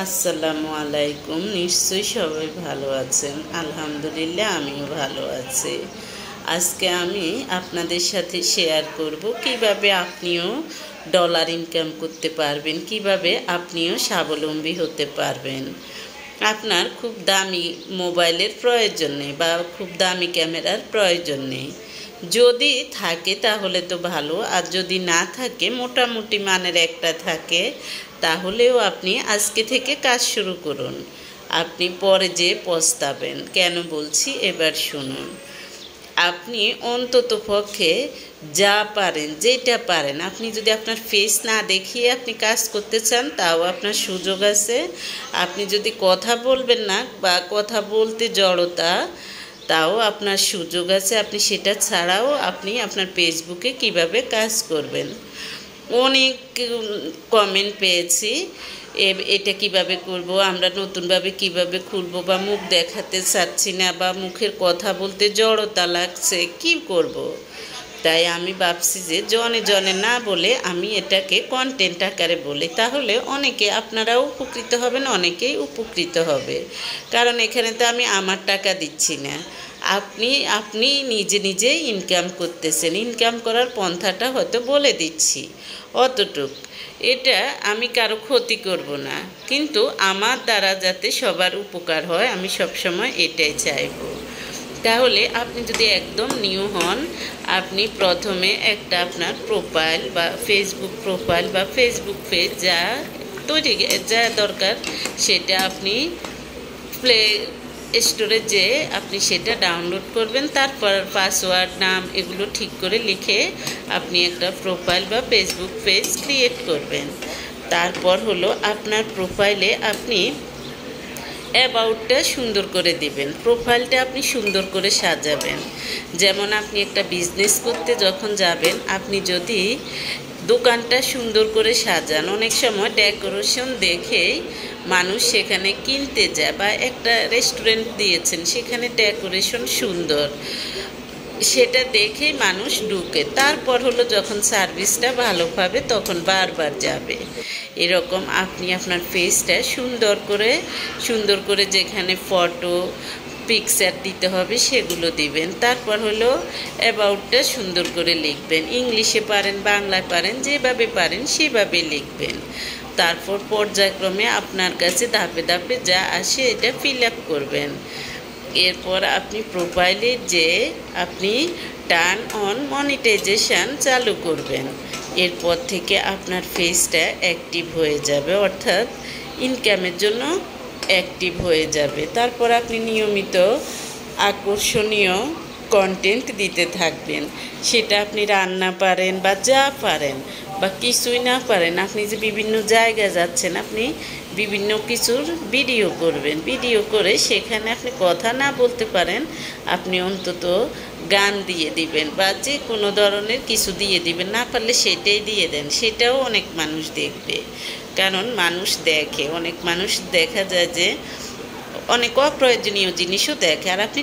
আসসালামু আলাইকুম। নিশ্চয়ই সবাই ভালো আছেন। আলহামদুলিল্লাহ আমিও ভালো আছি। আজকে আমি আপনাদের সাথে শেয়ার করব কিভাবে আপনিও ডলার ইনকাম করতে পারবেন, কিভাবে আপনিও স্বাবলম্বী হতে পারবেন। আপনার খুব দামি মোবাইলের প্রয়োজন নেই বা খুব দামি ক্যামেরার প্রয়োজন নেই। যদি থাকে তাহলে তো ভালো, আর যদি না থাকে মোটামুটি মানের একটা থাকে তাহলেও আপনি আজকে থেকে কাজ শুরু করুন। আপনি পরে যেয়ে পস্তাবেন। কেন বলছি এবার শুনুন। আপনি অন্তত পক্ষে যা পারেন, যেটা পারেন, আপনি যদি আপনার ফেস না দেখিয়ে আপনি কাজ করতে চান তাও আপনার সুযোগ আছে। আপনি যদি কথা বলবেন না বা কথা বলতে জড়তা, তাও আপনার সুযোগ আছে। আপনি সেটা ছাড়াও আপনি আপনার ফেসবুকে কিভাবে কাজ করবেন। অনেক কমেন্ট পেয়েছি, এটা কিভাবে করব, আমরা নতুনভাবে কিভাবে খুলব, বা মুখ দেখাতে চাচ্ছি না, বা মুখের কথা বলতে জড়তা লাগছে, কি করব। তাই আমি ভাবছি যে জনে জনে না বলে আমি এটাকে কন্টেন্ট আকারে বলি, তাহলে অনেকে আপনারাও উপকৃত হবেন, অনেকেই উপকৃত হবে। কারণ এখানে তো আমি আমার টাকা দিচ্ছি না, আপনি আপনি নিজে নিজেই ইনকাম করতেছেন। ইনকাম করার পন্থাটা হয়তো বলে দিচ্ছি, অতটুক। এটা আমি কারো ক্ষতি করব না, কিন্তু আমার দ্বারা যাতে সবার উপকার হয় আমি সবসময় এটাই চাইব। তাহলে আপনি যদি একদম নিউ হন, আপনি প্রথমে একটা আপনার প্রোফাইল বা ফেসবুক প্রোফাইল বা ফেসবুক পেজ তৈরি যা দরকার সেটা আপনি প্লে স্টোরে যেয়ে আপনি সেটা ডাউনলোড করবেন। তারপর পাসওয়ার্ড, নাম এগুলো ঠিক করে লিখে আপনি একটা প্রোফাইল বা ফেসবুক পেজ ক্রিয়েট করবেন। তারপর হলো আপনার প্রোফাইলে আপনি অ্যাবাউটটা সুন্দর করে দিবেন, প্রোফাইলটা আপনি সুন্দর করে সাজাবেন। যেমন আপনি একটা বিজনেস করতে যখন যাবেন, আপনি যদি দোকানটা সুন্দর করে সাজান, অনেক সময় ডেকোরেশন দেখেই মানুষ সেখানে কিনতে যায়, বা একটা রেস্টুরেন্ট দিয়েছেন সেখানে ডেকোরেশন সুন্দর, সেটা দেখেই মানুষ ঢুকে। তারপর হলো যখন সার্ভিসটা ভালো পাবে তখন বারবার যাবে। এরকম আপনি আপনার ফেসটা সুন্দর করে যেখানে ফটো পিকচার দিতে হবে সেগুলো দিবেন। তারপর হলো অ্যাবাউটটা সুন্দর করে লিখবেন, ইংলিশে পারেন বাংলায় পারেন, যেভাবে পারেন সেভাবে লিখবেন। তারপর পর্যায়ক্রমে আপনার কাছে ধাপে ধাপে যা আসে এটা ফিল আপ করবেন। এরপর আপনি প্রোফাইলে যে আপনি টার্ন অন মনিটাইজেশন চালু করবেন। এরপর থেকে আপনার ফেসটা অ্যাক্টিভ হয়ে যাবে, অর্থাৎ ইনকামের জন্য অ্যাক্টিভ হয়ে যাবে। তারপর আপনি নিয়মিত আকর্ষণীয় কন্টেন্ট দিতে থাকবেন। সেটা আপনি রান্না পারেন বা যা পারেন, বা কিছুই না পারেন, আপনি যে বিভিন্ন জায়গায় যাচ্ছেন আপনি বিভিন্ন কিছুর ভিডিও করবেন। ভিডিও করে সেখানে আপনি কথা না বলতে পারেন, আপনি অন্তত গান দিয়ে দিবেন বা যে কোনো ধরনের কিছু দিয়ে দিবেন। না পারলে সেটাই দিয়ে দেন, সেটাও অনেক মানুষ দেখবে। কারণ মানুষ দেখে, অনেক মানুষ দেখা যায় যে অনেক অপ্রয়োজনীয় জিনিসও দেখে, আর আপনি